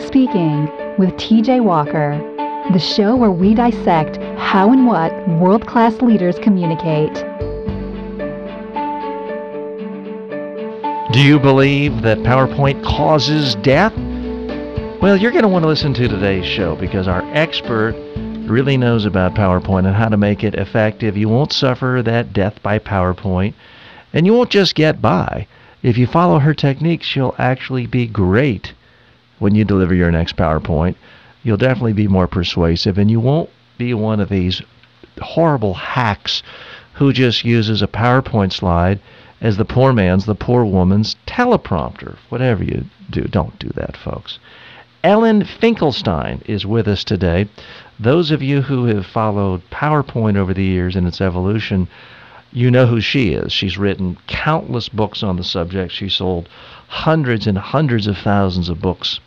Speaking with TJ Walker, the show where we dissect how and what world-class leaders communicate. Do you believe that PowerPoint causes death? Well, you're going to want to listen to today's show because our expert really knows about PowerPoint and how to make it effective. You won't suffer that death by PowerPoint, and you won't just get by. If you follow her techniques, you'll actually be great when you deliver your next PowerPoint. You'll definitely be more persuasive, and you won't be one of these horrible hacks who just uses a PowerPoint slide as the poor man's, the poor woman's teleprompter. Whatever you do, don't do that, folks. Ellen Finkelstein is with us today. Those of you who have followed PowerPoint over the years and its evolution, you know who she is. She's written countless books on the subject. She sold hundreds and hundreds of thousands of books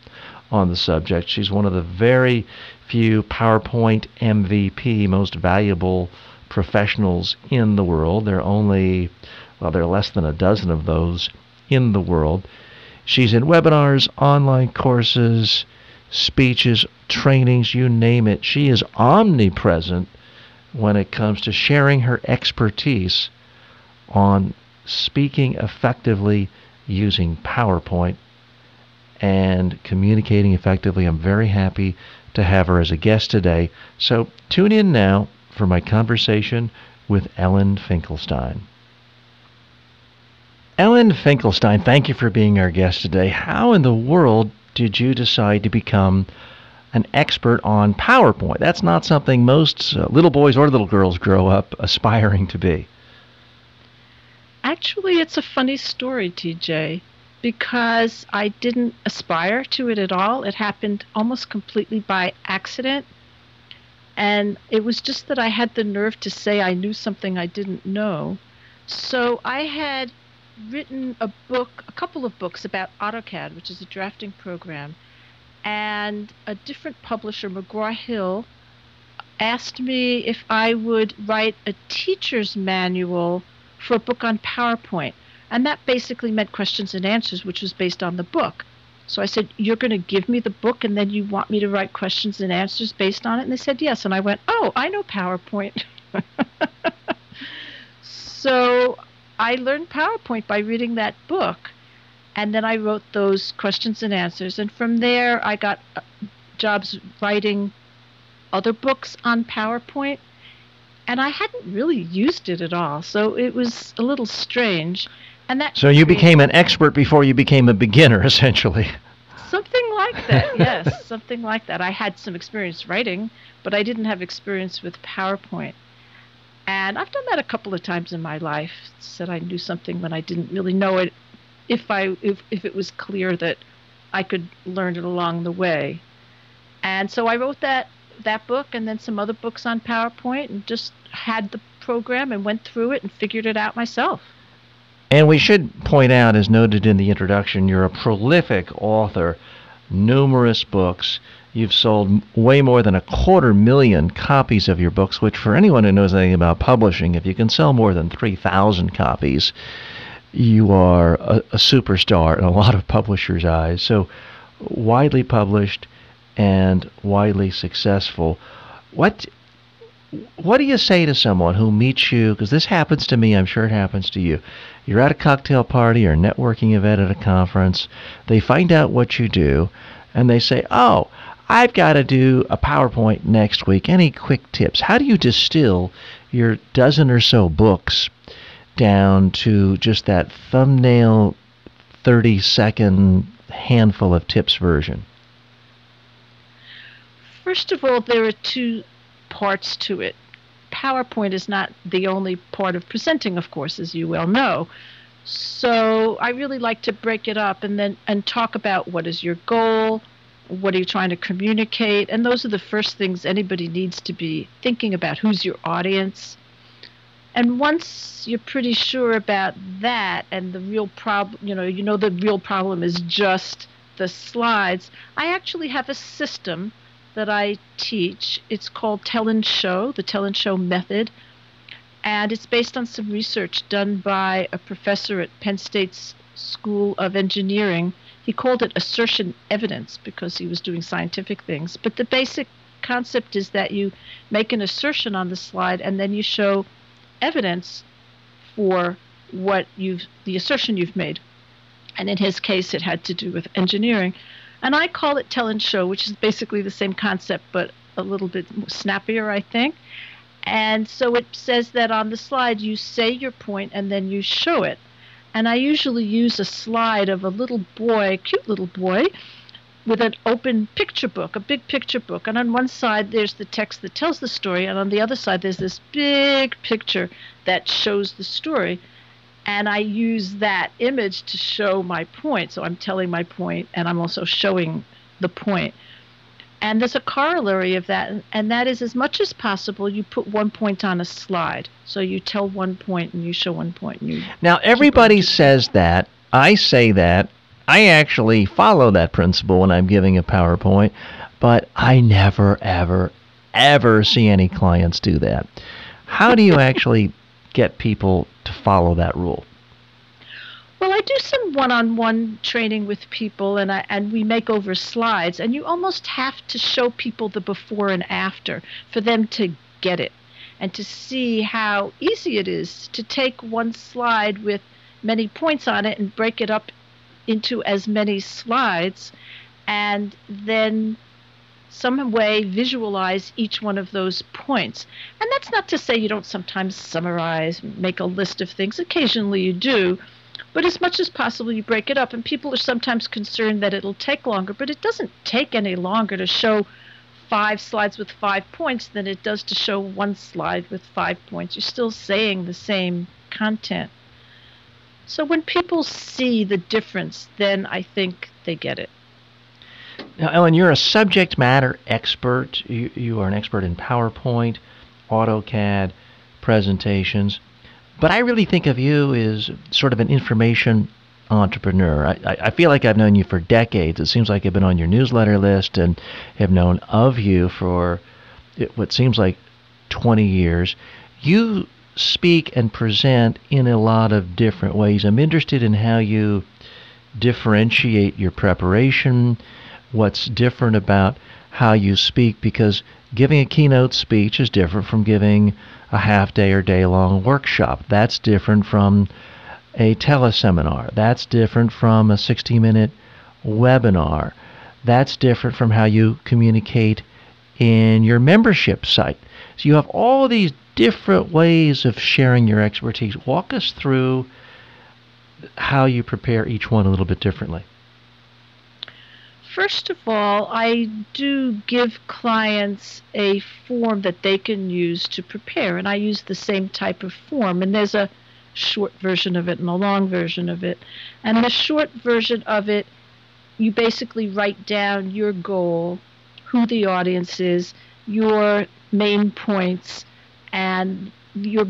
on the subject. She's one of the very few PowerPoint MVP, most valuable professionals in the world. There are less than a dozen of those in the world. She's in webinars, online courses, speeches, trainings, you name it. She is omnipresent when it comes to sharing her expertise on speaking effectively using PowerPoint and communicating effectively. I'm very happy to have her as a guest today. So tune in now for my conversation with Ellen Finkelstein. Ellen Finkelstein, thank you for being our guest today. How in the world did you decide to become an expert on PowerPoint? That's not something most little boys or little girls grow up aspiring to be. Actually, it's a funny story, TJ, because I didn't aspire to it at all. It happened almost completely by accident. And it was just that I had the nerve to say I knew something I didn't know. So I had written a couple of books about AutoCAD, which is a drafting program. And a different publisher, McGraw-Hill, asked me if I would write a teacher's manual for a book on PowerPoint. And that basically meant questions and answers, which was based on the book. So I said, you're going to give me the book and then you want me to write questions and answers based on it? And they said, yes. And I went, oh, I know PowerPoint. So I learned PowerPoint by reading that book. And then I wrote those questions and answers. And from there, I got jobs writing other books on PowerPoint. And I hadn't really used it at all. So it was a little strange. So you became an expert before you became a beginner, essentially. Something like that, yes, something like that. I had some experience writing, but I didn't have experience with PowerPoint. And I've done that a couple of times in my life, said I knew something when I didn't really know it, if it was clear that I could learn it along the way. And so I wrote that book and then some other books on PowerPoint and just had the program and went through it and figured it out myself. And we should point out, as noted in the introduction, you're a prolific author, numerous books. You've sold way more than 250,000 copies of your books, which for anyone who knows anything about publishing, if you can sell more than 3,000 copies, you are a superstar in a lot of publishers' eyes. So widely published and widely successful. What do you say to someone who meets you? Because this happens to me, I'm sure it happens to you. You're at a cocktail party or a networking event at a conference. They find out what you do, and they say, oh, I've got to do a PowerPoint next week. Any quick tips? How do you distill your dozen or so books down to just that thumbnail 30-second handful of tips version? First of all, there are two parts to it. PowerPoint is not the only part of presenting, of course, as you well know. So I really like to break it up and talk about what is your goal, what are you trying to communicate, and those are the first things anybody needs to be thinking about. Who's your audience? And once you're pretty sure about that and the real problem, the real problem is just the slides, I actually have a system that I teach. It's called Tell and Show, the Tell and Show method. And it's based on some research done by a professor at Penn State's School of Engineering. He called it assertion evidence because he was doing scientific things. But the basic concept is that you make an assertion on the slide and then you show evidence for the assertion you've made. And in his case, it had to do with engineering. And I call it tell and show, which is basically the same concept, but a little bit snappier, I think. And so it says that on the slide, you say your point and then you show it. And I usually use a slide of a little boy, cute little boy, with an open picture book, a big picture book. And on one side, there's the text that tells the story. And on the other side, there's this big picture that shows the story. And I use that image to show my point. So I'm telling my point, and I'm also showing the point. And there's a corollary of that, and that is, as much as possible, you put one point on a slide. So you tell one point and you show one point. And now, everybody says that. I say that. I actually follow that principle when I'm giving a PowerPoint, but I never, ever, ever see any clients do that. How do you actually get people to follow that rule? Well, I do some one-on-one training with people, and we make over slides, and you almost have to show people the before and after for them to get it and to see how easy it is to take one slide with many points on it and break it up into as many slides and then some way visualize each one of those points. And that's not to say you don't sometimes summarize, make a list of things. Occasionally you do. But as much as possible, you break it up. And people are sometimes concerned that it'll take longer, but it doesn't take any longer to show 5 slides with 5 points than it does to show one slide with 5 points. You're still saying the same content. So when people see the difference, then I think they get it. Now, Ellen, you're a subject matter expert. You are an expert in PowerPoint, AutoCAD, presentations. But I really think of you as sort of an information entrepreneur. I feel like I've known you for decades. It seems like I've been on your newsletter list and have known of you for what seems like 20 years. You speak and present in a lot of different ways. I'm interested in how you differentiate your preparation, what's different about how you speak, because giving a keynote speech is different from giving a half-day or day-long workshop. That's different from a teleseminar. That's different from a 60-minute webinar. That's different from how you communicate in your membership site. So you have all these different ways of sharing your expertise. Walk us through how you prepare each one a little bit differently. First of all, I do give clients a form that they can use to prepare, and I use the same type of form. And there's a short version of it and a long version of it. And the short version of it, you basically write down your goal, who the audience is, your main points, and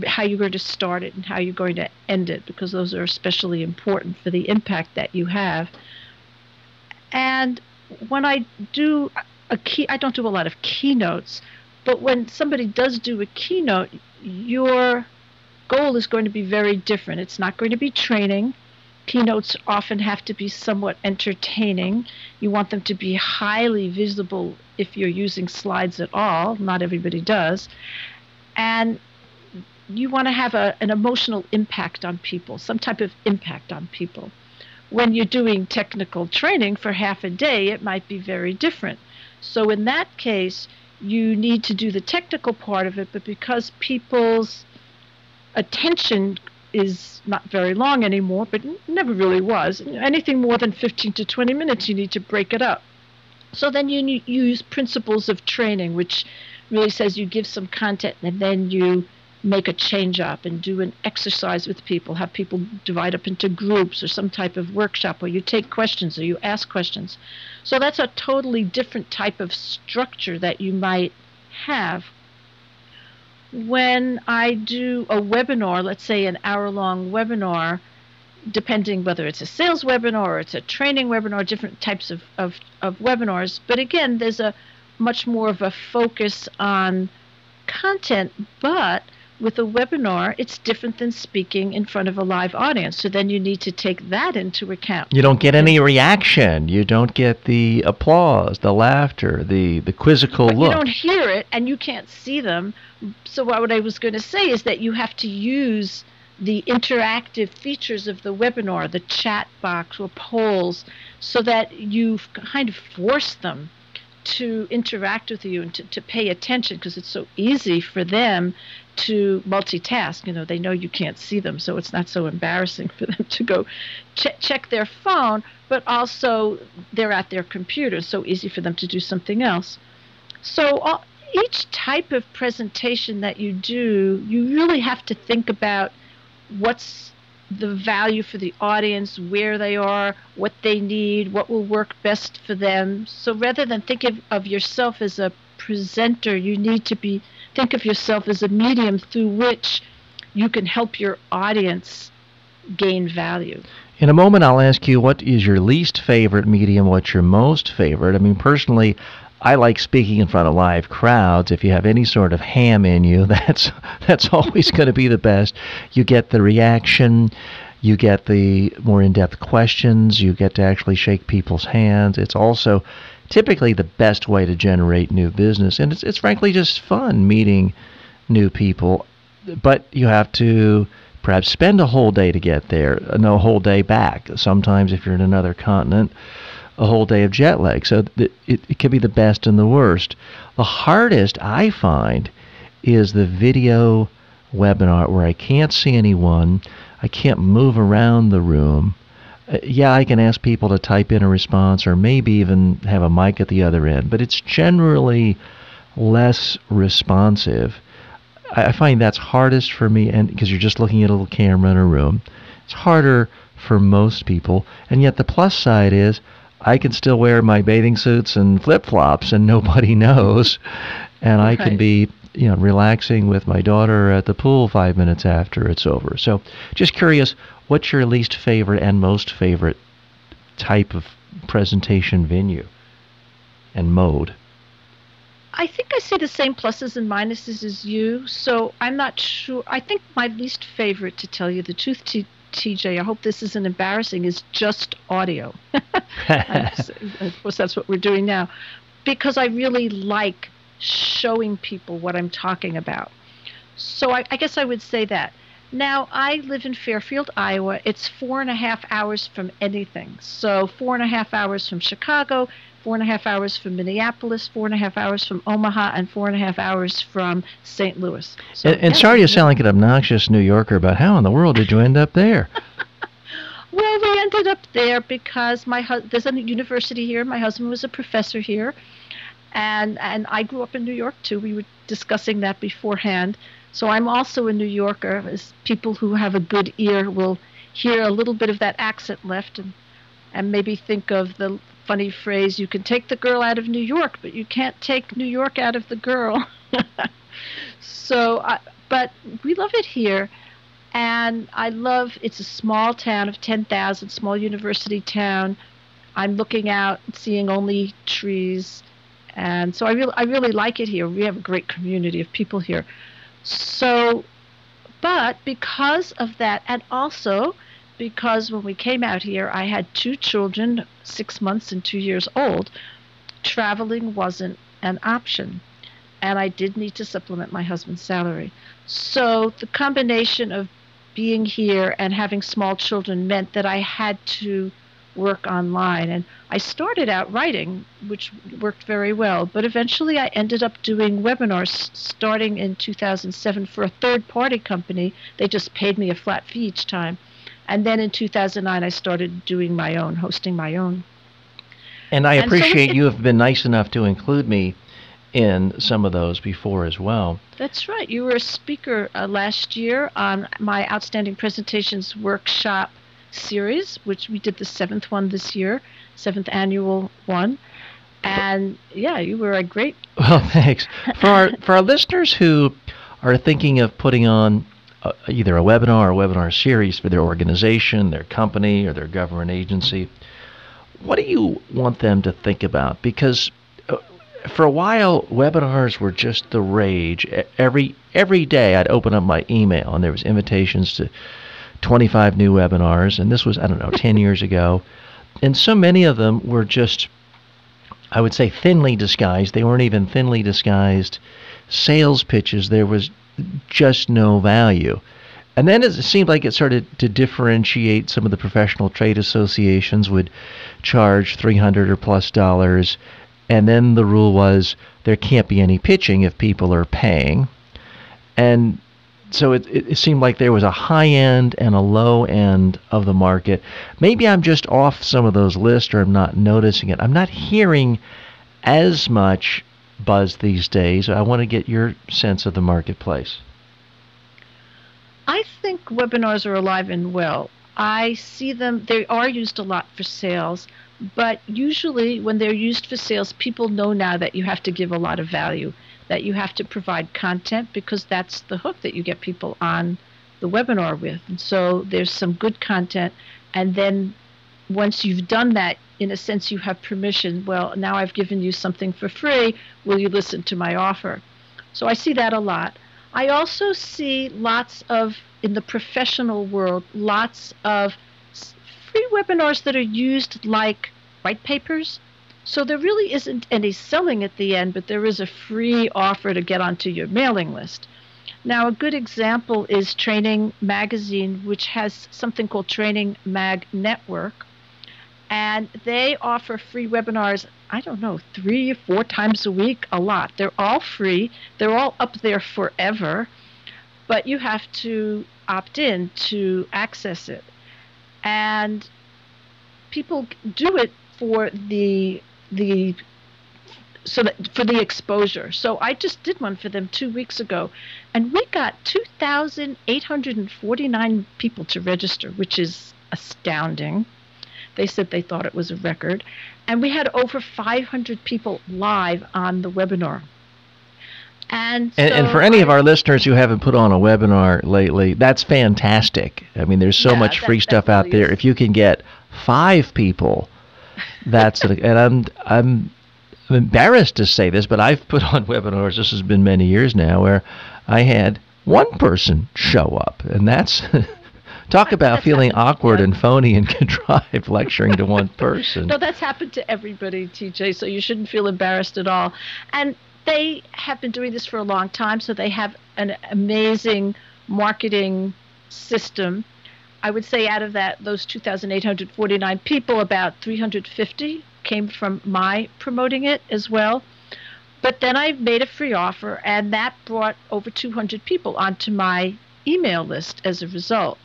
how you're going to start it and how you're going to end it, because those are especially important for the impact that you have. And when I do I don't do a lot of keynotes, but when somebody does do a keynote, your goal is going to be very different. It's not going to be training. Keynotes often have to be somewhat entertaining. You want them to be highly visible if you're using slides at all. Not everybody does. And you want to have an emotional impact on people, some type of impact on people. When you're doing technical training for half a day, it might be very different. So in that case, you need to do the technical part of it, but because people's attention is not very long anymore, but never really was, anything more than 15 to 20 minutes, you need to break it up. So then you use principles of training, which really says you give some content and then you make a change up and do an exercise with people, have people divide up into groups or some type of workshop, or you take questions or you ask questions. So that's a totally different type of structure that you might have. When I do a webinar, let's say an hour-long webinar, depending whether it's a sales webinar or it's a training webinar, different types of webinars. But again, there's a much more of a focus on content, but with a webinar, it's different than speaking in front of a live audience. So then you need to take that into account. You don't get any reaction. You don't get the applause, the laughter, the quizzical but look. You don't hear it, and you can't see them. So what I was going to say is that you have to use the interactive features of the webinar, the chat box or polls, so that you kind of force them to interact with you and to pay attention, because it's so easy for them to multitask. You know, they know you can't see them, so it's not so embarrassing for them to go check their phone, but also they're at their computer, so easy for them to do something else. So each type of presentation that you do, you really have to think about what's the value for the audience, where they are, what they need, what will work best for them. So rather than think of yourself as a presenter, you need to think of yourself as a medium through which you can help your audience gain value. In a moment, I'll ask you what is your least favorite medium, what's your most favorite. I mean, personally, I like speaking in front of live crowds. If you have any sort of ham in you, that's always going to be the best. You get the reaction, you get the more in-depth questions, you get to actually shake people's hands. It's also typically the best way to generate new business, and it's frankly just fun meeting new people. But you have to perhaps spend a whole day to get there, no, a whole day back. Sometimes if you're in another continent, a whole day of jet lag. So it can be the best and the worst. The hardest I find is the video webinar where I can't see anyone, I can't move around the room. Yeah, I can ask people to type in a response or maybe even have a mic at the other end, but it's generally less responsive. I find that's hardest for me, and because you're just looking at a little camera in a room. It's harder for most people, and yet the plus side is I can still wear my bathing suits and flip-flops and nobody knows, and I can be, relaxing with my daughter at the pool 5 minutes after it's over. So just curious, what's your least favorite and most favorite type of presentation venue and mode? I think I see the same pluses and minuses as you, so I'm not sure. I think my least favorite, to tell you the truth, TJ, I hope this isn't embarrassing, is just audio. Of course, that's what we're doing now, because I really like showing people what I'm talking about. So I guess I would say that. Now, I live in Fairfield, Iowa. It's 4.5 hours from anything. So 4.5 hours from Chicago, 4.5 hours from Minneapolis, 4.5 hours from Omaha, and 4.5 hours from St. Louis. So, and sorry to sound like an obnoxious New Yorker, but how in the world did you end up there? Well, we ended up there because there's a university here. My husband was a professor here, and I grew up in New York too. We were discussing that beforehand. So I'm also a New Yorker. As people who have a good ear will hear a little bit of that accent left, and maybe think of the funny phrase, you can take the girl out of New York, but you can't take New York out of the girl. But we love it here. And it's a small town of 10,000, small university town. I'm looking out, seeing only trees. And so I really like it here. We have a great community of people here. So, but because of that, and also because when we came out here, I had 2 children, 6 months and 2 years old, traveling wasn't an option. And I did need to supplement my husband's salary. So the combination of being here and having small children meant that I had to work online. And I started out writing, which worked very well, but eventually I ended up doing webinars starting in 2007 for a third-party company. They just paid me a flat fee each time. And then in 2009, I started doing my own, hosting my own. And I appreciate you have been nice enough to include me in some of those before as well. That's right. You were a speaker last year on my Outstanding Presentations Workshop series, which we did the 7th one this year, 7th annual one. And yeah, you were a great... Well, thanks. For our listeners who are thinking of putting on either a webinar or a webinar series for their organization, their company, or their government agency, what do you want them to think about? Because for a while, webinars were just the rage. Every day I'd open up my email and there was invitations to 25 new webinars, and this was, I don't know, 10 years ago. And so many of them were just, I would say, thinly disguised. They weren't even thinly disguised sales pitches. There was just no value. And then it seemed like it started to differentiate. Some of the professional trade associations would charge $300 or plus dollars. And then the rule was there can't be any pitching if people are paying. And so it seemed like there was a high end and a low end of the market. Maybe I'm just off some of those lists, or I'm not noticing it. I'm not hearing as much buzz these days. I want to get your sense of the marketplace. I think webinars are alive and well. I see them, they are used a lot for sales, but usually when they're used for sales, people know now that you have to give a lot of value, that you have to provide content, because that's the hook that you get people on the webinar with. And so there's some good content, and then once you've done that, in a sense, you have permission. Well, now I've given you something for free. Will you listen to my offer? So I see that a lot. I also see lots of, in the professional world, lots of free webinars that are used like white papers. So there really isn't any selling at the end, but there is a free offer to get onto your mailing list. Now, a good example is Training Magazine, which has something called Training Mag Network. And they offer free webinars, I don't know, 3 or 4 times a week, a lot. They're all free. They're all up there forever. But you have to opt in to access it. And people do it for for the exposure. So I just did one for them 2 weeks ago, and we got 2,849 people to register, which is astounding. They said they thought it was a record. And we had over 500 people live on the webinar. And for any of our listeners who haven't put on a webinar lately, that's fantastic. I mean, there's so much free stuff out there. If you can get 5 people, that's it. And I'm embarrassed to say this, but I've put on webinars, this has been many years now, where I had 1 person show up. And that's... Talk about feeling awkward and phony and contrived lecturing to 1 person. No, that's happened to everybody, TJ, so you shouldn't feel embarrassed at all. And they have been doing this for a long time, so they have an amazing marketing system. I would say out of those 2,849 people, about 350 came from my promoting it as well. But then I made a free offer, and that brought over 200 people onto my email list as a result.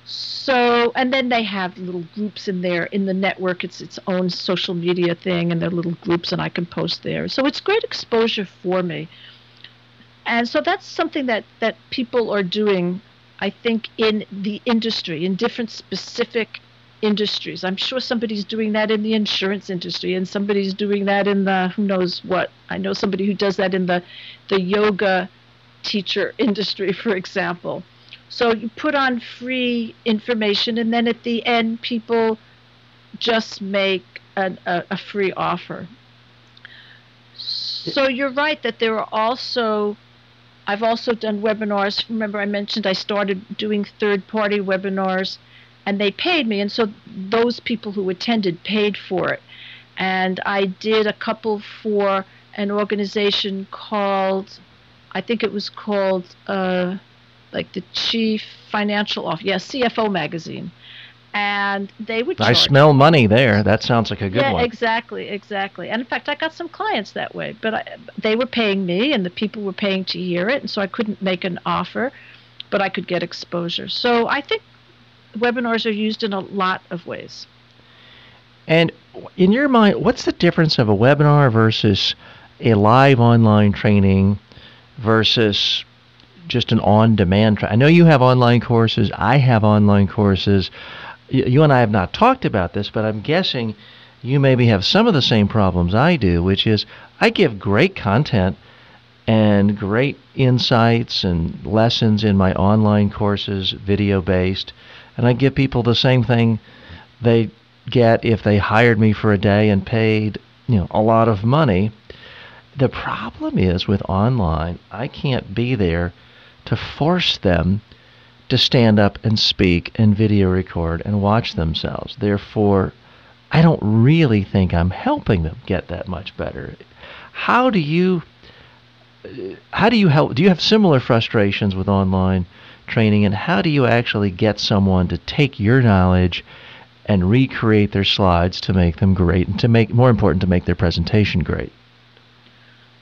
So, and then they have little groups in there in the network. It's its own social media thing, and they're little groups, and I can post there. So it's great exposure for me. And so that's something that people are doing, I think, in the industry, in different specific industries. I'm sure somebody's doing that in the insurance industry, and somebody's doing that in the who knows what. I know somebody who does that in the yoga teacher industry, for example. So you put on free information, and then at the end, people just make a free offer. So you're right that there are also, I've also done webinars. Remember I mentioned I started doing third-party webinars, and they paid me, and so those people who attended paid for it. And I did a couple for an organization called, I think it was called, like the Chief Financial Officer, CFO Magazine. And they would charge. I smell money there. That sounds like a good one. Yeah, exactly. And in fact, I got some clients that way. But they were paying me, and the people were paying to hear it, and so I couldn't make an offer, but I could get exposure. So I think webinars are used in a lot of ways. And in your mind, what's the difference of a webinar versus a live online training versus just an on-demand training? I know you have online courses. I have online courses. You and I have not talked about this, but I'm guessing you maybe have some of the same problems I do, which is I give great content and great insights and lessons in my online courses, video-based, and I give people the same thing they get if they hired me for a day and paid, a lot of money. The problem is with online, I can't be there to force them to stand up and speak and video record and watch themselves. Therefore, I don't really think I'm helping them get that much better. How do you help? Do you have similar frustrations with online training, and how do you actually get someone to take your knowledge and recreate their slides to make them great, and to make, more important, to make their presentation great?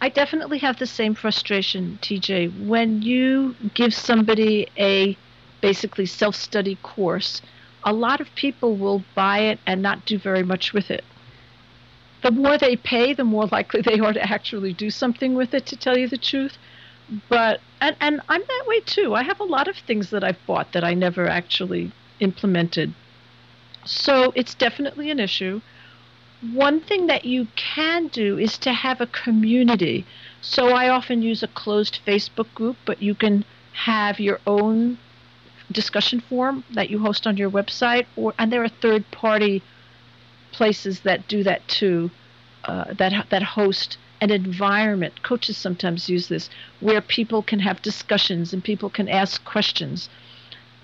I definitely have the same frustration, TJ. When you give somebody a basically self-study course, a lot of people will buy it and not do very much with it. The more they pay, the more likely they are to actually do something with it, to tell you the truth. But and I'm that way too. I have a lot of things that I've bought that I never actually implemented. So it's definitely an issue. One thing that you can do is to have a community. So I often use a closed Facebook group, but you can have your own discussion forum that you host on your website, and there are third-party places that do that too, that host an environment. Coaches sometimes use this, where people can have discussions and people can ask questions.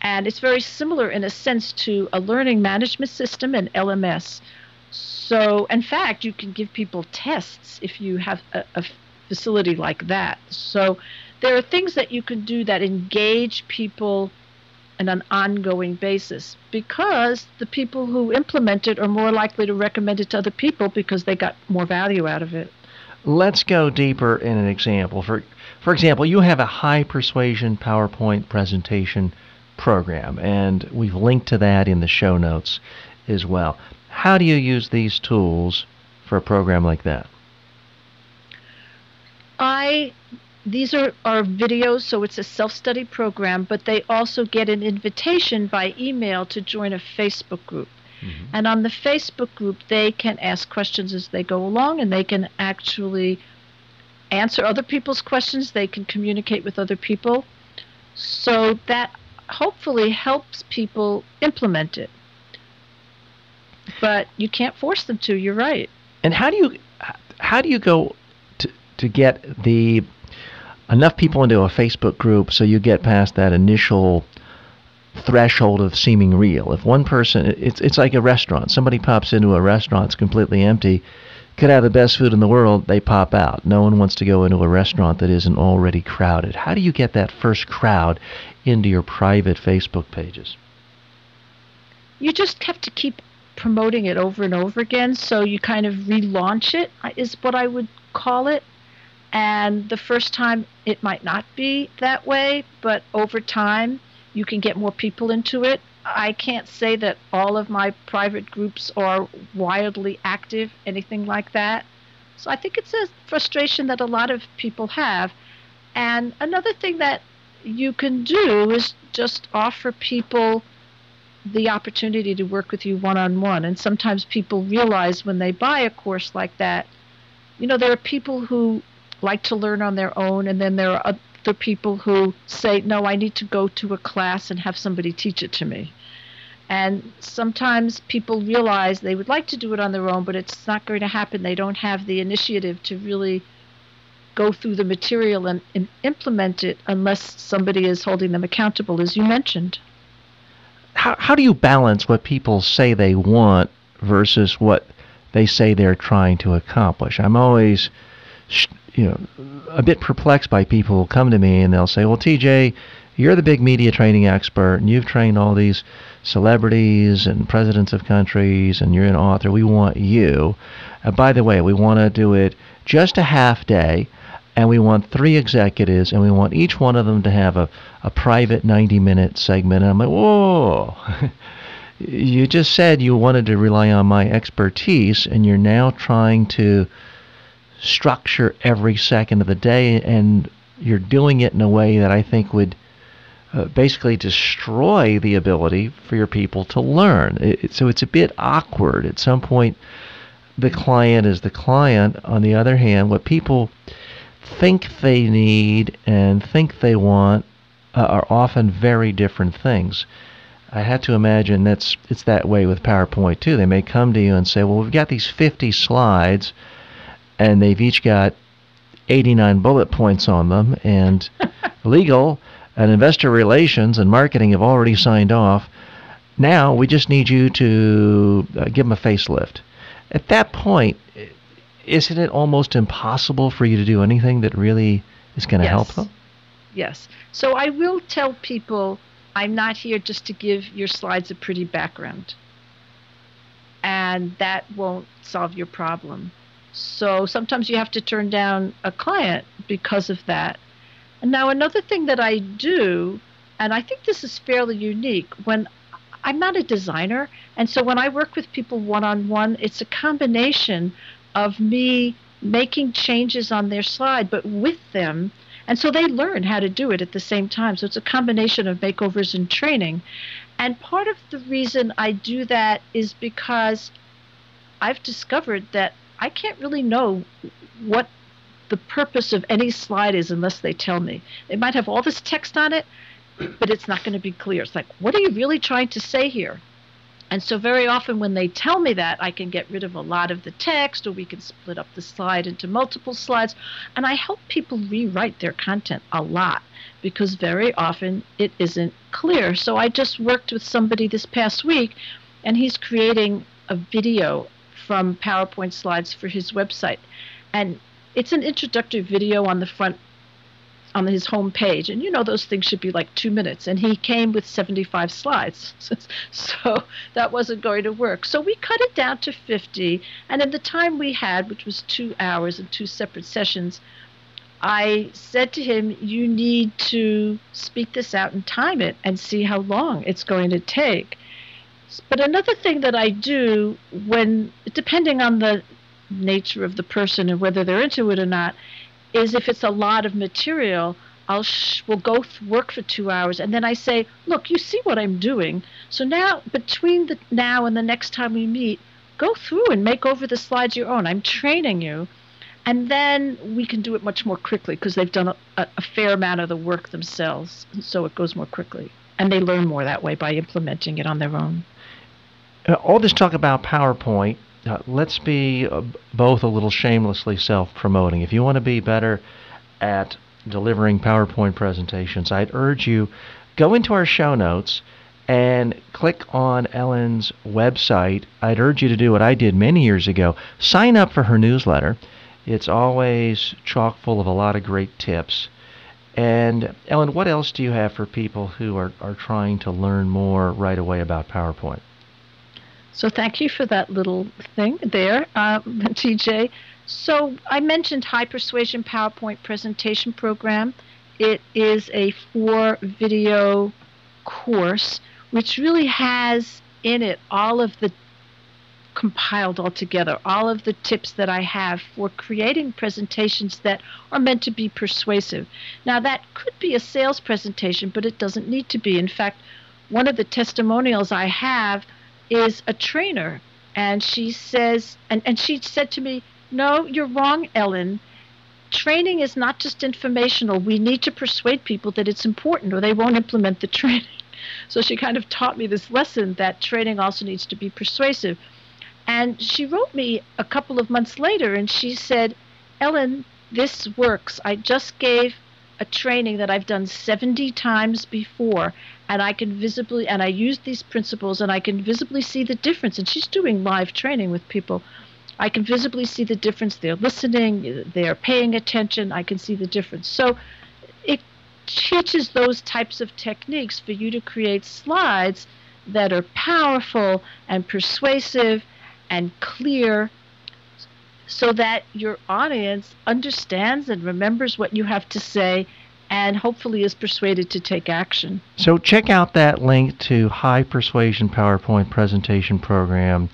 And it's very similar in a sense to a learning management system and LMS. So, in fact, you can give people tests if you have a facility like that. So there are things that you can do that engage people on an ongoing basis, because the people who implement it are more likely to recommend it to other people because they got more value out of it. Let's go deeper in an example. For example, you have a High-Persuasion PowerPoint presentation program, and we've linked to that in the show notes as well. How do you use these tools for a program like that? These are videos, so it's a self-study program, but they also get an invitation by email to join a Facebook group. Mm-hmm. And on the Facebook group, they can ask questions as they go along, and they can actually answer other people's questions. They can communicate with other people. So that hopefully helps people implement it. But you can't force them to, you're right. And how do you go to get enough people into a Facebook group so you get past that initial threshold of seeming real? If one person, it's like a restaurant. Somebody pops into a restaurant, it's completely empty, could have the best food in the world, they pop out. No one wants to go into a restaurant that isn't already crowded. How do you get that first crowd into your private Facebook pages? You just have to keep promoting it over and over again, so you kind of relaunch it, is what I would call it. And the first time it might not be that way, but over time you can get more people into it. I can't say that all of my private groups are wildly active, anything like that. So I think it's a frustration that a lot of people have. And another thing that you can do is just offer people the opportunity to work with you one-on-one. And sometimes people realize when they buy a course like that, there are people who like to learn on their own, and then there are other people who say, no, I need to go to a class and have somebody teach it to me. And sometimes people realize they would like to do it on their own, but it's not going to happen. They don't have the initiative to really go through the material and implement it unless somebody is holding them accountable, as you mentioned. How do you balance what people say they want versus what they say they're trying to accomplish? I'm always a bit perplexed by people who come to me and they'll say, well, TJ, you're the big media training expert and you've trained all these celebrities and presidents of countries and you're an author. We want you. By the way, we want to do it just a half day, and we want 3 executives, and we want each one of them to have a private 90-minute segment. And I'm like, whoa. You just said you wanted to rely on my expertise, and you're now trying to structure every second of the day, and you're doing it in a way that I think would basically destroy the ability for your people to learn. So it's a bit awkward. At some point, the client is the client. On the other hand, what people think they need and think they want are often very different things. I had to imagine it's that way with PowerPoint too. They may come to you and say, well, we've got these 50 slides, and they've each got 89 bullet points on them, and legal and investor relations and marketing have already signed off. Now we just need you to give them a facelift. At that point, isn't it almost impossible for you to do anything that really is going to help them? Yes. So I will tell people, I'm not here just to give your slides a pretty background. And that won't solve your problem. So sometimes you have to turn down a client because of that. And now another thing that I do, and I think this is fairly unique, when I'm not a designer, and so when I work with people one-on-one, it's a combination of me making changes on their slide, but with them, and so they learn how to do it at the same time. So it's a combination of makeovers and training. And part of the reason I do that is because I've discovered that I can't really know what the purpose of any slide is unless they tell me. They might have all this text on it, but it's not going to be clear. It's like, what are you really trying to say here? And so very often when they tell me that, I can get rid of a lot of the text, or we can split up the slide into multiple slides. And I help people rewrite their content a lot because very often it isn't clear. So I just worked with somebody this past week, and he's creating a video from PowerPoint slides for his website. And it's an introductory video on the front, on his home page. And you know, those things should be like 2 minutes. And he came with 75 slides. So that wasn't going to work. So we cut it down to 50. And in the time we had, which was 2 hours and 2 separate sessions, I said to him, you need to speak this out and time it and see how long it's going to take. But another thing that I do, when depending on the nature of the person and whether they're into it or not, is if it's a lot of material, we'll go work for 2 hours, and then I say, look, you see what I'm doing. So now, between the now and the next time we meet, go through and make over the slides your own. I'm training you. And then we can do it much more quickly because they've done a fair amount of the work themselves, so it goes more quickly. And they learn more that way by implementing it on their own. All this talk about PowerPoint, let's be both a little shamelessly self-promoting. If you want to be better at delivering PowerPoint presentations, I'd urge you, go into our show notes and click on Ellen's website. I'd urge you to do what I did many years ago. Sign up for her newsletter. It's always chock full of a lot of great tips. And Ellen, what else do you have for people who are trying to learn more right away about PowerPoint? So thank you for that little thing there, TJ. So I mentioned High-Persuasion PowerPoint presentation program. It is a 4-video course which really has in it all of the compiled all together, all of the tips that I have for creating presentations that are meant to be persuasive. Now that could be a sales presentation, but it doesn't need to be. In fact, one of the testimonials I have is a trainer, and she says, and she said to me, no, you're wrong, Ellen. Training is not just informational. We need to persuade people that it's important or they won't implement the training. So she kind of taught me this lesson that training also needs to be persuasive. And she wrote me a couple of months later, and she said, Ellen, this works. I just gave a training that I've done 70 times before, and I can visibly, and I use these principles, and I can visibly see the difference. And she's doing live training with people. I can visibly see the difference. They're listening, they're paying attention. I can see the difference. So it teaches those types of techniques for you to create slides that are powerful and persuasive and clear, so that your audience understands and remembers what you have to say and hopefully is persuaded to take action. So check out that link to High-Persuasion PowerPoint presentation program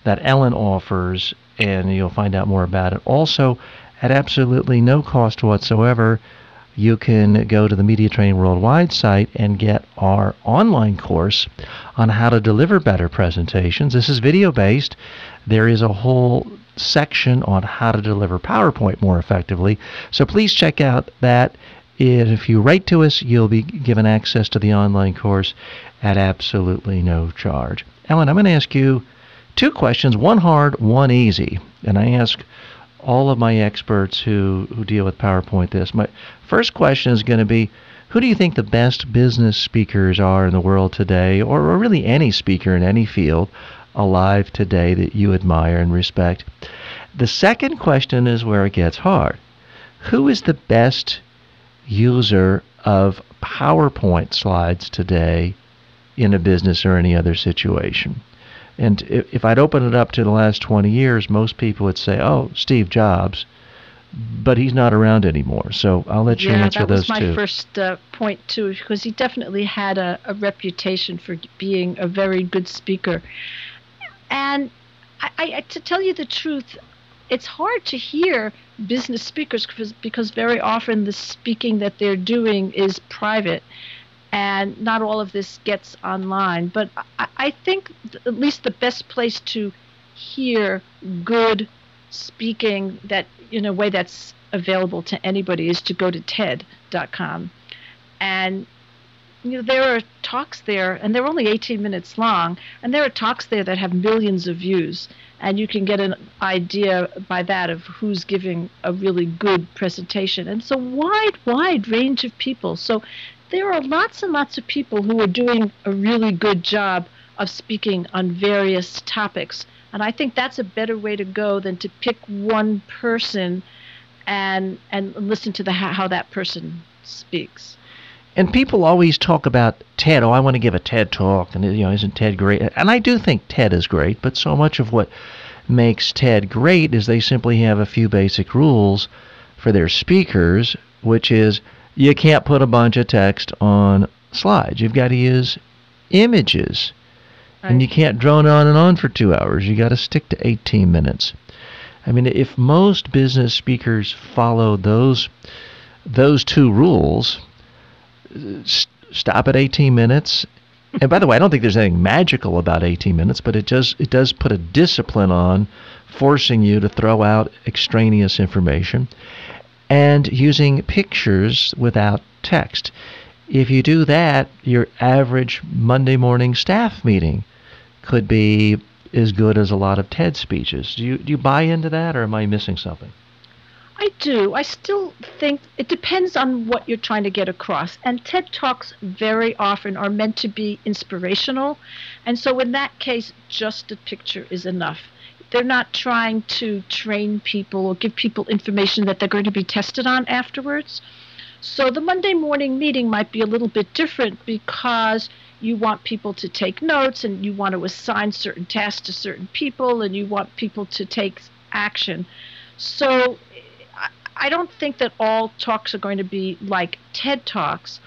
that Ellen offers, and you'll find out more about it. Also, at absolutely no cost whatsoever, you can go to the Media Training Worldwide site and get our online course on how to deliver better presentations. This is video-based. There is a whole section on how to deliver PowerPoint more effectively. So please check out that. If you write to us, you'll be given access to the online course at absolutely no charge. Ellen, I'm going to ask you 2 questions, one hard, one easy. And I ask all of my experts who deal with PowerPoint this. My first question is going to be, who do you think the best business speakers are in the world today, or really any speaker in any field alive today that you admire and respect? The second question is where it gets hard. Who is the best user of PowerPoint slides today in a business or any other situation? And if I'd open it up to the last 20 years, most people would say, oh, Steve Jobs, but he's not around anymore. So I'll let you answer those two. Yeah, that was my first point, too, because he definitely had a reputation for being a very good speaker. And to tell you the truth, it's hard to hear business speakers because very often the speaking that they're doing is private. And not all of this gets online. But I think at least the best place to hear good speaking that in a way that's available to anybody is to go to TED.com. And there are talks there, and they're only 18 minutes long, and there are talks there that have millions of views. And you can get an idea by that of who's giving a really good presentation. And it's a wide range of people. So there are lots and lots of people who are doing a really good job of speaking on various topics. And I think that's a better way to go than to pick one person and listen to how that person speaks. And people always talk about TED. Oh, I want to give a TED talk, and isn't TED great? And I do think TED is great, but so much of what makes TED great is they simply have a few basic rules for their speakers, which is you can't put a bunch of text on slides. You've got to use images. Right. And you can't drone on and on for 2 hours. You got to stick to 18 minutes. I mean, if most business speakers follow those two rules, stop at 18 minutes. And by the way, I don't think there's anything magical about 18 minutes, but it does put a discipline on forcing you to throw out extraneous information. And using pictures without text. If you do that, your average Monday morning staff meeting could be as good as a lot of TED speeches. Do you buy into that, or am I missing something? I do. I still think it depends on what you're trying to get across. And TED Talks very often are meant to be inspirational. And so in that case, just a picture is enough. They're not trying to train people or give people information that they're going to be tested on afterwards. So the Monday morning meeting might be a little bit different because you want people to take notes and you want to assign certain tasks to certain people and you want people to take action. So I don't think that all talks are going to be like TED Talks,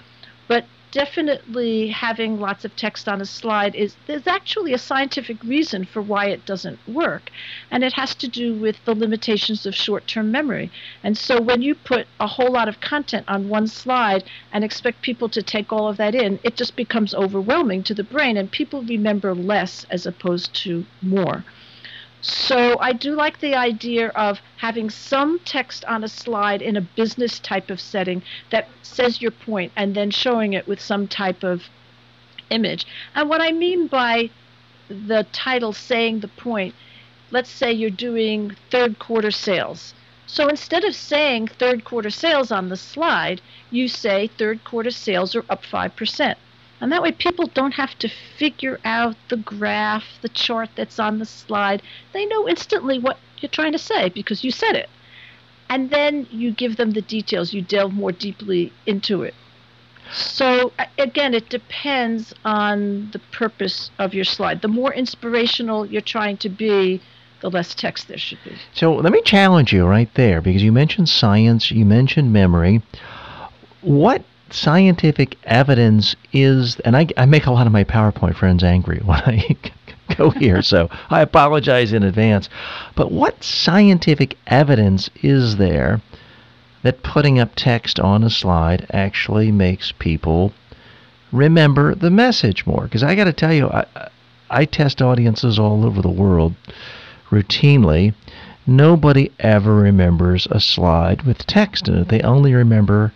but definitely having lots of text on a slide there's actually a scientific reason for why it doesn't work, and it has to do with the limitations of short-term memory. And so when you put a whole lot of content on one slide and expect people to take all of that in, it just becomes overwhelming to the brain, and people remember less as opposed to more. So I do like the idea of having some text on a slide in a business type of setting that says your point and then showing it with some type of image. And what I mean by the title saying the point, let's say you're doing third quarter sales. So instead of saying third quarter sales on the slide, you say third quarter sales are up 5%. And that way people don't have to figure out the graph, the chart that's on the slide. They know instantly what you're trying to say because you said it. And then you give them the details. You delve more deeply into it. So, again, it depends on the purpose of your slide. The more inspirational you're trying to be, the less text there should be. So let me challenge you right there, because you mentioned science, you mentioned memory. What scientific evidence is, and I make a lot of my PowerPoint friends angry when I go here, so I apologize in advance, but what scientific evidence is there that putting up text on a slide actually makes people remember the message more? Because I got to tell you, I test audiences all over the world routinely. Nobody ever remembers a slide with text in it. They only remember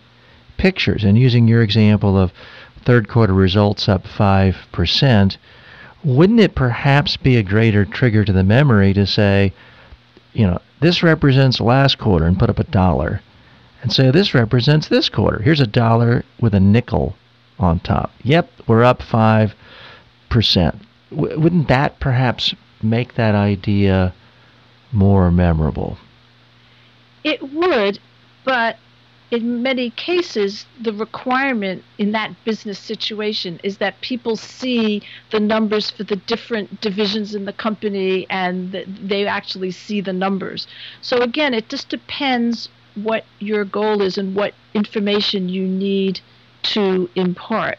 pictures. And using your example of third quarter results up 5%, wouldn't it perhaps be a greater trigger to the memory to say, this represents last quarter, and put up $1. And say, this represents this quarter. Here's $1 with a nickel on top. Yep, we're up 5%. Wouldn't that perhaps make that idea more memorable? It would, but in many cases, the requirement in that business situation is that people see the numbers for the different divisions in the company, and they actually see the numbers. So again, it just depends what your goal is and what information you need to impart.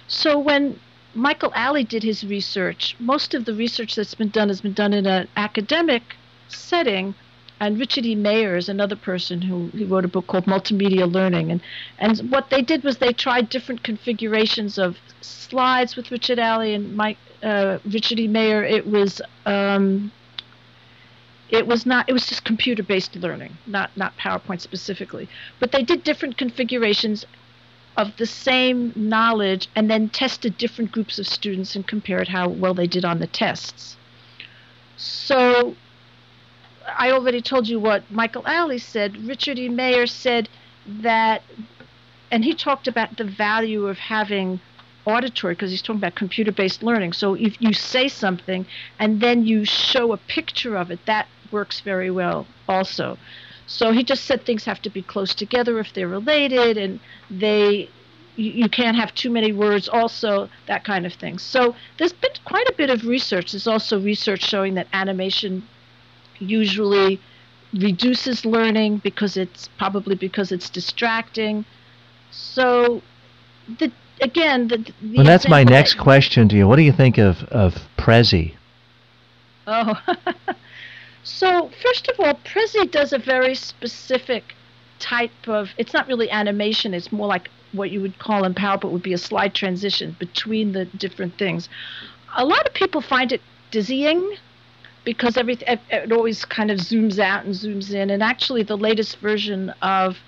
So when Michael Alley did his research, most of the research that's been done has been done in an academic setting. And Richard E. Mayer is another person who wrote a book called Multimedia Learning. And what they did was they tried different configurations of slides with Richard Alley and Richard E. Mayer. It was just computer-based learning, not PowerPoint specifically. But they did different configurations of the same knowledge and then tested different groups of students and compared how well they did on the tests. So I already told you what Michael Alley said. Richard E. Mayer said that, and he talked about the value of having auditory, because he's talking about computer-based learning. So if you say something and then you show a picture of it, that works very well also. So he just said things have to be close together if they're related, and you can't have too many words also, that kind of thing. So there's been quite a bit of research. There's also research showing that animation usually reduces learning because it's distracting. So well, that's my next question to you. What do you think of Prezi? Oh, so first of all, Prezi does a very specific type of, it's not really animation, it's more like what you would call in PowerPoint would be a slide transition between the different things. A lot of people find it dizzying because it always kind of zooms out and zooms in. And actually, the latest version of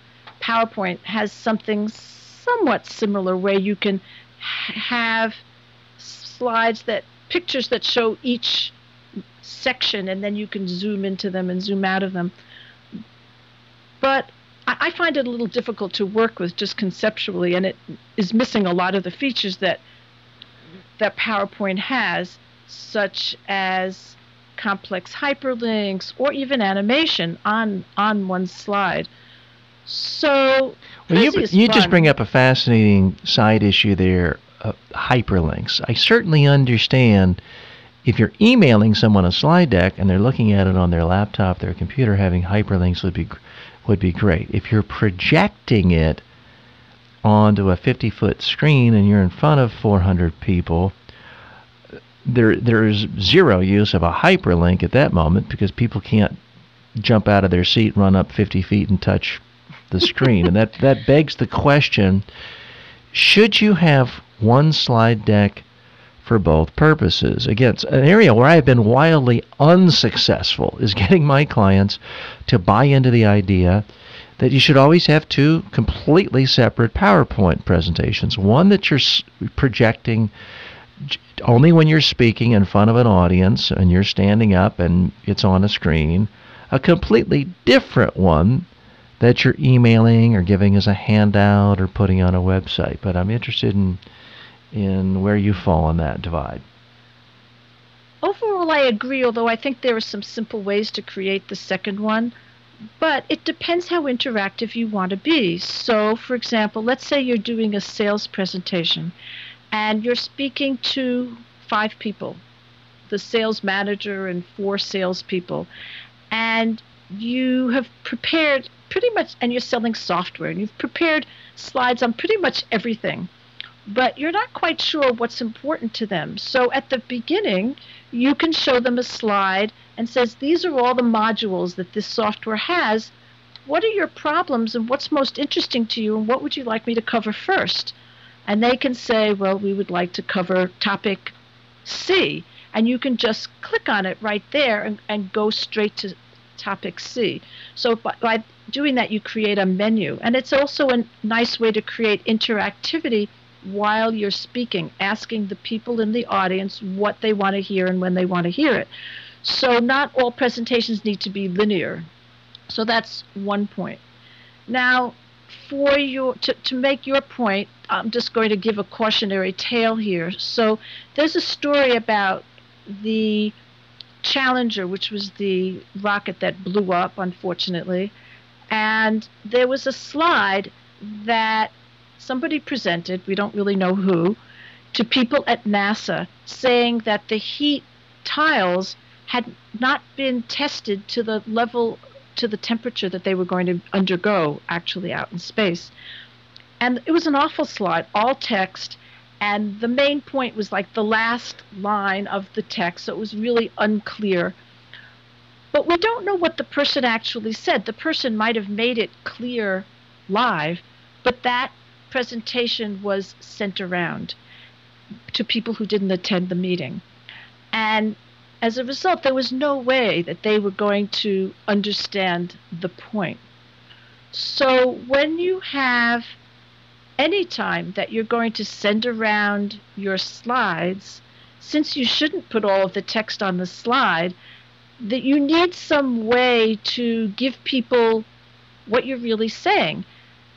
PowerPoint has something somewhat similar where you can have pictures that show each section, and then you can zoom into them and zoom out of them. But I find it a little difficult to work with just conceptually, and it is missing a lot of the features that PowerPoint has, such as complex hyperlinks or even animation on one slide. So you just bring up a fascinating side issue there, hyperlinks. I certainly understand if you're emailing someone a slide deck and they're looking at it on their laptop, their computer, having hyperlinks would be great. If you're projecting it onto a 50-foot screen and you're in front of 400 people, there is zero use of a hyperlink at that moment because people can't jump out of their seat, run up 50 feet, and touch the screen. And that begs the question, should you have one slide deck for both purposes? Again, it's an area where I've been wildly unsuccessful is getting my clients to buy into the idea that you should always have two completely separate PowerPoint presentations. One that you're projecting only when you're speaking in front of an audience and you're standing up and it's on a screen. A completely different one that you're emailing or giving as a handout or putting on a website. But I'm interested in where you fall on that divide. Overall, I agree, although I think there are some simple ways to create the second one. But it depends how interactive you want to be. So, for example, let's say you're doing a sales presentation and you're speaking to 5 people, the sales manager and 4 salespeople, and you have prepared pretty much, and you're selling software, and you've prepared slides on pretty much everything, but you're not quite sure what's important to them. So at the beginning, you can show them a slide and says, these are all the modules that this software has. What are your problems and what's most interesting to you, and what would you like me to cover first? And they can say, well, we would like to cover topic C. And you can just click on it right there and go straight to topic C. So by doing that, you create a menu. And it's also a nice way to create interactivity while you're speaking, asking the people in the audience what they want to hear and when they want to hear it. So not all presentations need to be linear. So that's one point. Now, for to make your point, I'm just going to give a cautionary tale here. So there's a story about the Challenger, which was the rocket that blew up, unfortunately. And there was a slide that somebody presented, we don't really know who, to people at NASA saying that the heat tiles had not been tested to the level, to the temperature that they were going to undergo actually out in space. And it was an awful slide, all text, and the main point was like the last line of the text, so it was really unclear. But we don't know what the person actually said. The person might have made it clear live, but that presentation was sent around to people who didn't attend the meeting. And as a result, there was no way that they were going to understand the point. So when you have any time that you're going to send around your slides, since you shouldn't put all of the text on the slide, that you need some way to give people what you're really saying.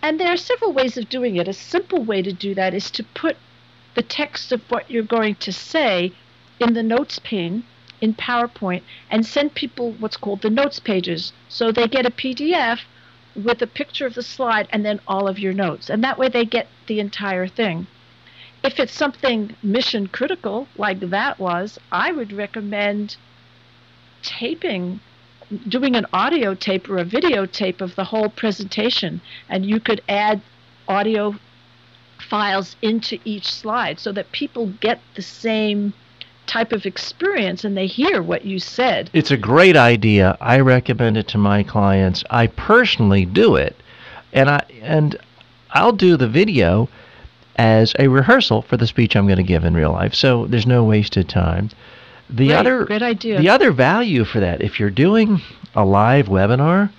And there are several ways of doing it. A simple way to do that is to put the text of what you're going to say in the notes pane in PowerPoint and send people what's called the notes pages. So they get a PDF with a picture of the slide and then all of your notes. And that way they get the entire thing. If it's something mission critical like that was, I would recommend taping, doing an audio tape or a videotape of the whole presentation, and you could add audio files into each slide so that people get the same type of experience and they hear what you said. It's a great idea. I recommend it to my clients. I personally do it, and I'll do the video as a rehearsal for the speech I'm going to give in real life, so there's no wasted time. Great idea. The other value for that, if you're doing a live webinar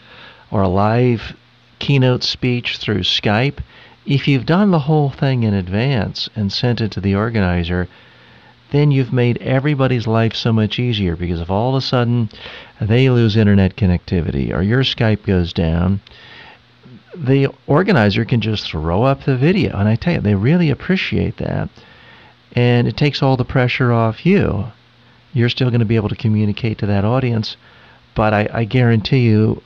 or a live keynote speech through Skype, if you've done the whole thing in advance and sent it to the organizer, then you've made everybody's life so much easier, because if all of a sudden they lose internet connectivity or your Skype goes down, the organizer can just throw up the video. And I tell you, they really appreciate that. And it takes all the pressure off you. You're still going to be able to communicate to that audience, but I guarantee you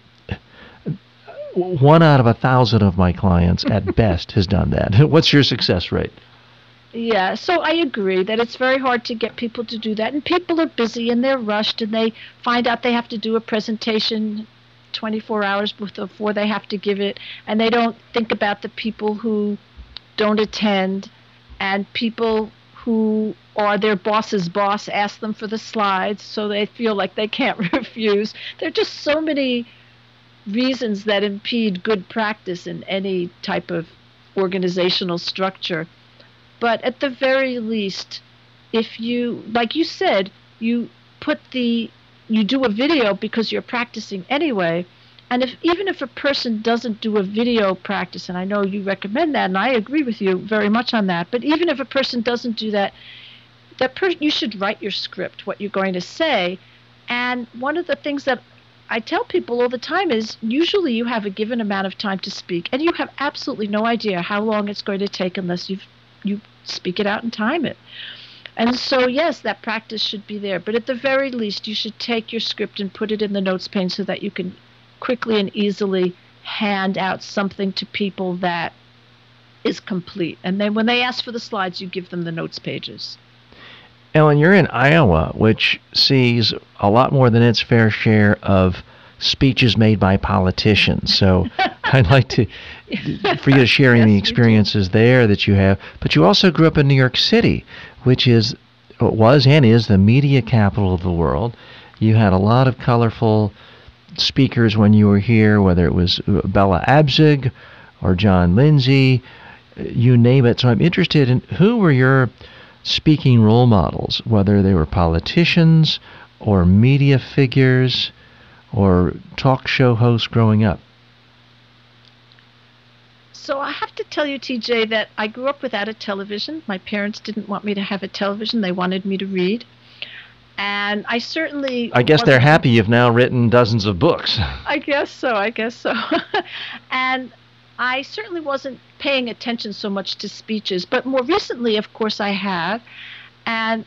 1 out of 1,000 of my clients at best has done that. What's your success rate? Yeah, so I agree that it's very hard to get people to do that, and people are busy and they're rushed and they find out they have to do a presentation 24 hours before they have to give it, and they don't think about the people who don't attend and people who are their boss's boss ask them for the slides, so they feel like they can't refuse. There are just so many reasons that impede good practice in any type of organizational structure. But at the very least, if you, like you said, you do a video because you're practicing anyway, and even if a person doesn't do a video practice, and I know you recommend that, and I agree with you very much on that, but even if a person doesn't do that, you should write your script, what you're going to say. And one of the things that I tell people all the time is usually you have a given amount of time to speak, and you have absolutely no idea how long it's going to take unless you speak it out and time it. And so, yes, that practice should be there. But at the very least, you should take your script and put it in the notes pane so that you can quickly and easily hand out something to people that is complete. And then when they ask for the slides, you give them the notes pages. Ellen, you're in Iowa, which sees a lot more than its fair share of speeches made by politicians. So I'd like for you to share any experiences there that you have. But you also grew up in New York City, which was and is the media capital of the world. You had a lot of colorful speakers when you were here, whether it was Bella Abzug or John Lindsay, you name it. So I'm interested in who were your speaking role models, whether they were politicians or media figures or talk show hosts growing up. So I have to tell you, TJ, that I grew up without a television. My parents didn't want me to have a television. They wanted me to read. And I certainly... I guess they're happy you've now written dozens of books. I guess so. And I certainly wasn't paying attention so much to speeches, but more recently, of course, I have. And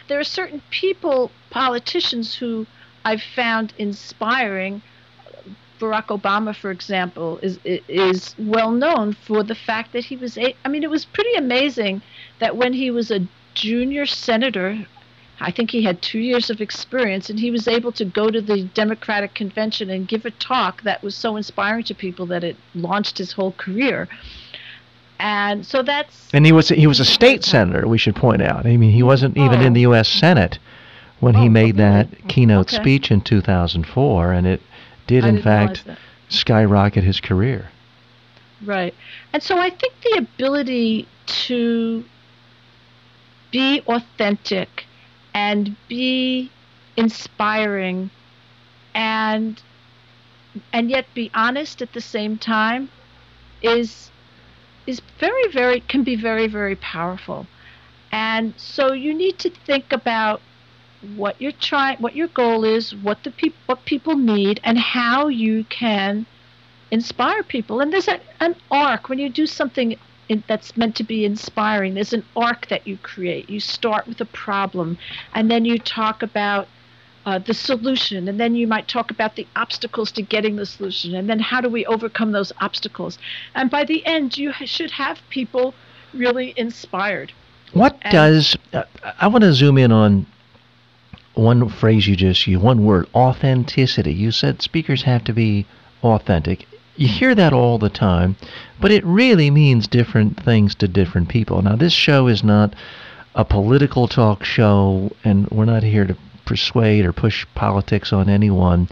there are certain people, politicians, who I've found inspiring. Barack Obama, for example, is well known for the fact that he was it was pretty amazing that when he was a junior senator, I think he had 2 years of experience, and he was able to go to the Democratic convention and give a talk that was so inspiring to people that it launched his whole career. And so that's... And he was a state senator, we should point out. I mean, he wasn't even in the U.S. Senate when he made that keynote speech in 2004, and it did, in fact, skyrocket his career. Right. And so I think the ability to be authentic and be inspiring and yet be honest at the same time is can be very, very powerful. And so you need to think about what your goal is, what people need, and how you can inspire people. And there's an arc when you do something that's meant to be inspiring. There's an arc that you create. You start with a problem, and then you talk about the solution, and then you might talk about the obstacles to getting the solution, and then how do we overcome those obstacles. And by the end, you should have people really inspired. I want to zoom in on one phrase you just used, one word, authenticity. You said speakers have to be authentic. You hear that all the time, but it really means different things to different people. Now, this show is not a political talk show, and we're not here to persuade or push politics on anyone.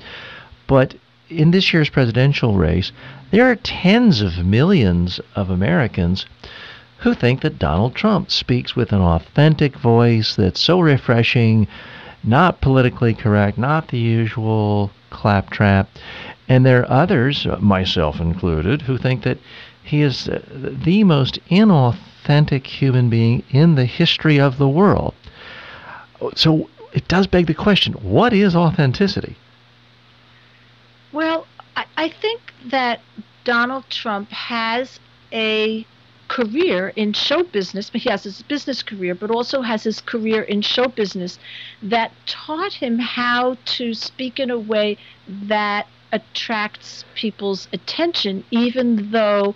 But in this year's presidential race, there are tens of millions of Americans who think that Donald Trump speaks with an authentic voice that's so refreshing, not politically correct, not the usual claptrap. And there are others, myself included, who think that he is the most inauthentic human being in the history of the world. So it does beg the question, what is authenticity? Well, I think that Donald Trump has a career in show business, but he has his business career, but also has his career in show business that taught him how to speak in a way that attracts people's attention, even though,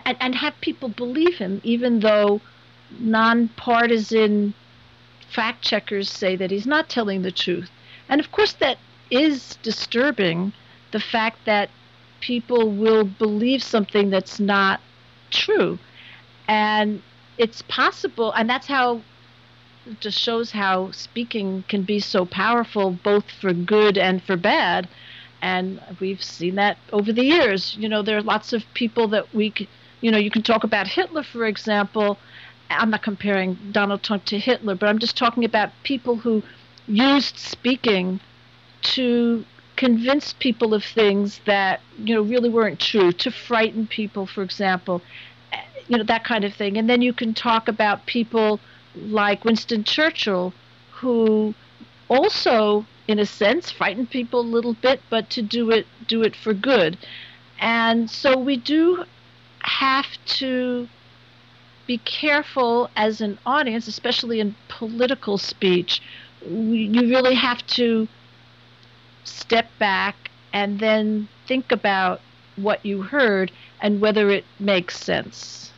and have people believe him, even though nonpartisan fact checkers say that he's not telling the truth. And of course that is disturbing, the fact that people will believe something that's not true. And it's possible, and that's how it just shows how speaking can be so powerful, both for good and for bad. And we've seen that over the years. You know, there are lots of people that you can talk about Hitler, for example. I'm not comparing Donald Trump to Hitler, but I'm just talking about people who used speaking to convince people of things that, really weren't true, to frighten people, for example, that kind of thing. And then you can talk about people like Winston Churchill, who also, in a sense, frightened people a little bit, but to do it for good. And so we do have to be careful as an audience, especially in political speech. You really have to step back and then think about what you heard and whether it makes sense.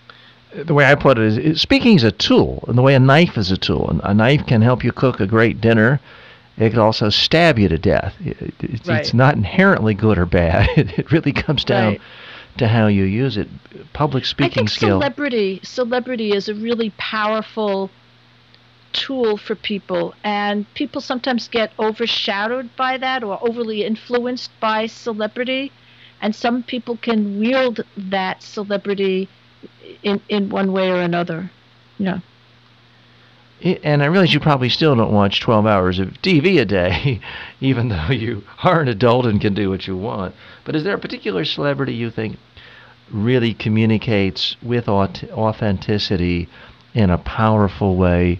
The way I put it is speaking is a tool, and the way a knife is a tool. And a knife can help you cook a great dinner. It could also stab you to death. It's not inherently good or bad. It really comes down to how you use it. Public speaking skill. I think celebrity is a really powerful tool for people, and people sometimes get overshadowed by that or overly influenced by celebrity, and some people can wield that celebrity in one way or another. Yeah. And I realize you probably still don't watch 12 hours of TV a day, even though you are an adult and can do what you want. But is there a particular celebrity you think really communicates with authenticity in a powerful way,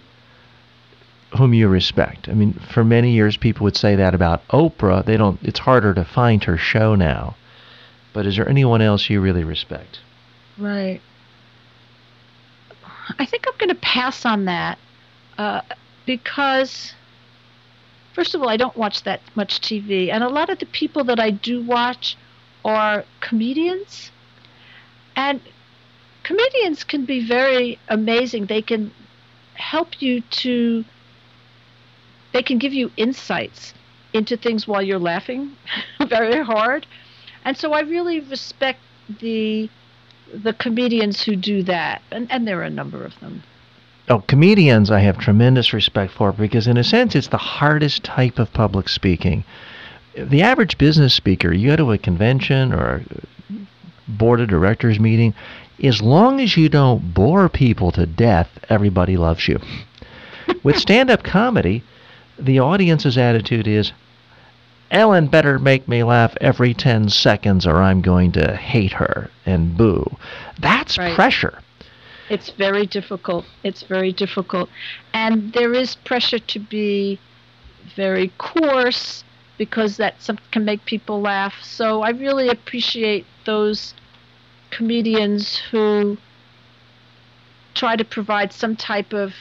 whom you respect? I mean, for many years people would say that about Oprah. It's harder to find her show now. But is there anyone else you really respect? Right. I think I'm going to pass on that because, first of all, I don't watch that much TV. And a lot of the people that I do watch are comedians. And comedians can be very amazing. They can help you they can give you insights into things while you're laughing very hard. And so I really respect the comedians who do that. And there are a number of them. Oh, comedians I have tremendous respect for because in a sense it's the hardest type of public speaking. The average business speaker, you go to a convention or a board of directors meeting, as long as you don't bore people to death, everybody loves you. With stand-up comedy, the audience's attitude is, Ellen better make me laugh every 10 seconds or I'm going to hate her and boo. That's right. Pressure. It's very difficult. It's very difficult. And there is pressure to be very coarse because that can make people laugh. So I really appreciate those comedians who try to provide some type of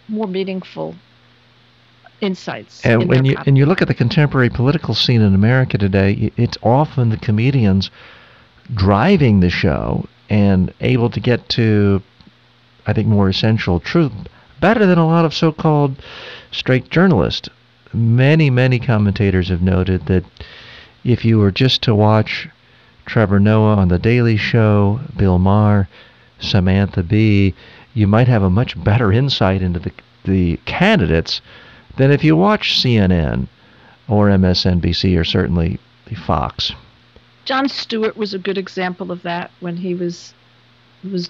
more meaningful insights. And when you look at the contemporary political scene in America today, it's often the comedians driving the show and able to get to, I think, more essential truth better than a lot of so-called straight journalists. Many commentators have noted that if you were just to watch Trevor Noah on The Daily Show, Bill Maher, Samantha Bee, you might have a much better insight into the candidates than if you watch CNN or MSNBC or certainly Fox. Jon Stewart was a good example of that when he was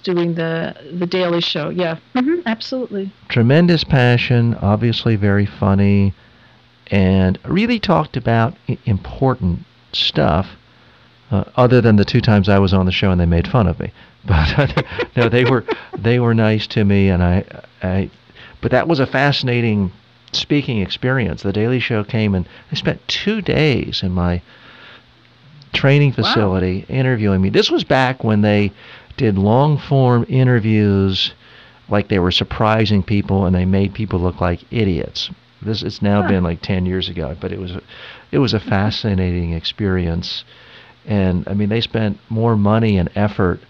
doing the Daily Show. Yeah, absolutely. Tremendous passion, obviously very funny, and really talked about important stuff. Other than the 2 times I was on the show and they made fun of me, but no, they were nice to me, and but that was a fascinating speaking experience. The Daily Show came and I spent 2 days in my training facility interviewing me. This was back when they did long form interviews, like they were surprising people and they made people look like idiots. It's now been like 10 years ago, but it was a fascinating experience. And I mean, they spent more money and effort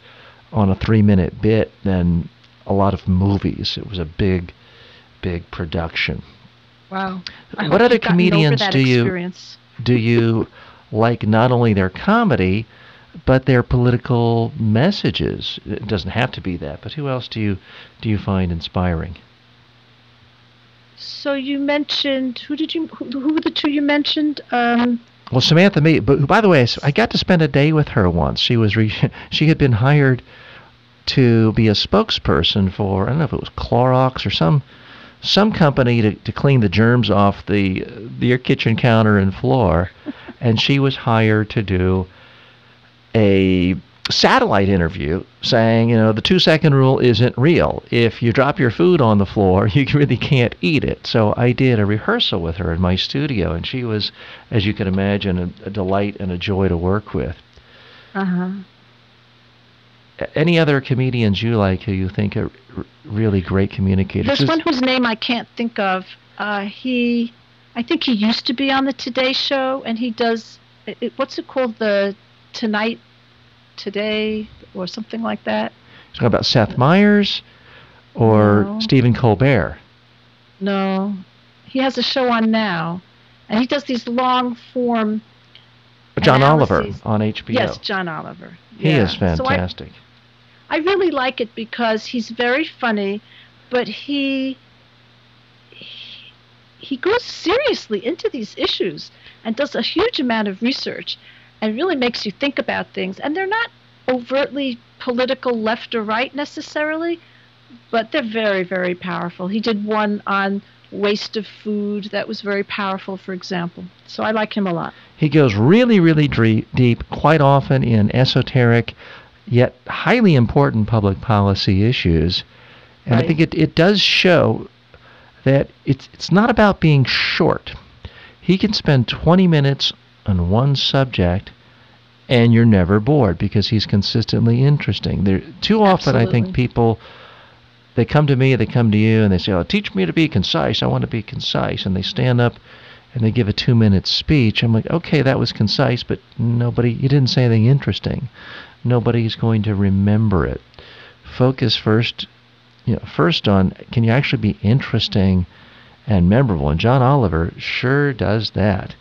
on a 3-minute bit than a lot of movies. It was a big production. Wow. What other comedians do you like? Not only their comedy, but their political messages. It doesn't have to be that, but who else do you find inspiring? So you mentioned who were the 2 you mentioned? Well, Samantha Bee, but by the way, I got to spend a day with her once. She had been hired to be a spokesperson for, I don't know if it was Clorox or some company to clean the germs off your kitchen counter and floor, and she was hired to do a satellite interview saying, the 2-second rule isn't real. If you drop your food on the floor, you really can't eat it. So I did a rehearsal with her in my studio, and she was, as you can imagine, a delight and a joy to work with. Any other comedians you like who you think are really great communicators? There's one whose name I can't think of. I think he used to be on the Today Show, and he does, what's it called, the Tonight Today or something like that. You're talking about Seth Meyers or Stephen Colbert? No. He has a show on now, and he does these long form John analyses. Oliver on HBO. Yes, John Oliver. He is fantastic. So I really like it because he's very funny, but he goes seriously into these issues and does a huge amount of research and really makes you think about things. And they're not overtly political left or right necessarily, but they're very, very powerful. He did one on waste of food that was very powerful, for example. So I like him a lot. He goes really, really deep, quite often in esoteric, yet highly important public policy issues. And I think it does show that it's not about being short. He can spend 20 minutes on one subject and you're never bored because he's consistently interesting. Too often I think people, they come to me, they come to you, and they say, "Oh, teach me to be concise. I want to be concise." And they stand up and they give a 2-minute speech. I'm like, okay, that was concise, but you didn't say anything interesting. Nobody's going to remember it. Focus first on, can you actually be interesting and memorable? And John Oliver sure does that.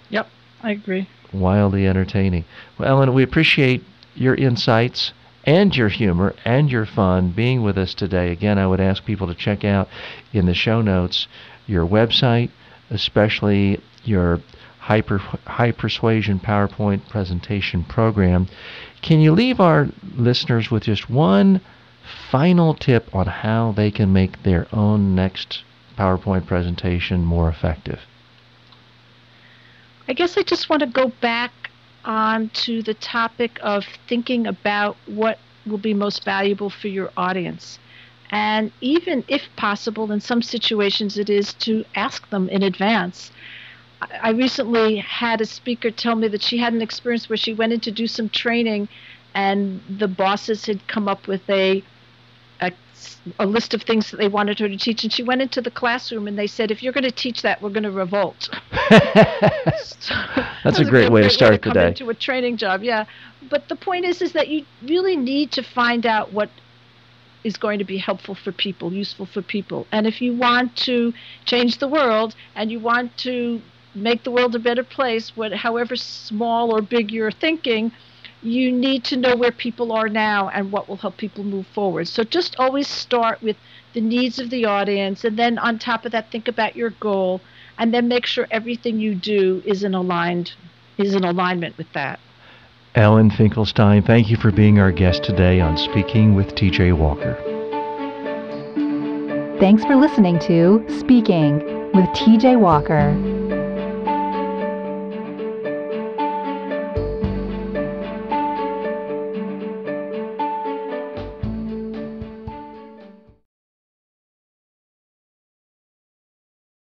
Yep, I agree. Wildly entertaining. Well, Ellen, we appreciate your insights and your humor and your fun being with us today. Again, I would ask people to check out in the show notes your website, especially your High-Persuasion PowerPoint presentation program. Can you leave our listeners with just one final tip on how they can make their own next PowerPoint presentation more effective? I guess I just want to go back on to the topic of thinking about what will be most valuable for your audience. And even if possible, in some situations it is to ask them in advance. I recently had a speaker tell me that she had an experience where she went in to do some training and the bosses had come up with a list of things that they wanted her to teach, and she went into the classroom and they said, "If you're going to teach that, we're going to revolt." That's a great way to start the day. Into a training job, yeah. But the point is that you really need to find out what is going to be helpful for people, useful for people. And if you want to change the world and you want to make the world a better place, however small or big you're thinking, you need to know where people are now and what will help people move forward. So just always start with the needs of the audience, and then on top of that, think about your goal, and then make sure everything you do is in alignment with that. Ellen Finkelstein, thank you for being our guest today on Speaking with TJ Walker. Thanks for listening to Speaking with TJ Walker.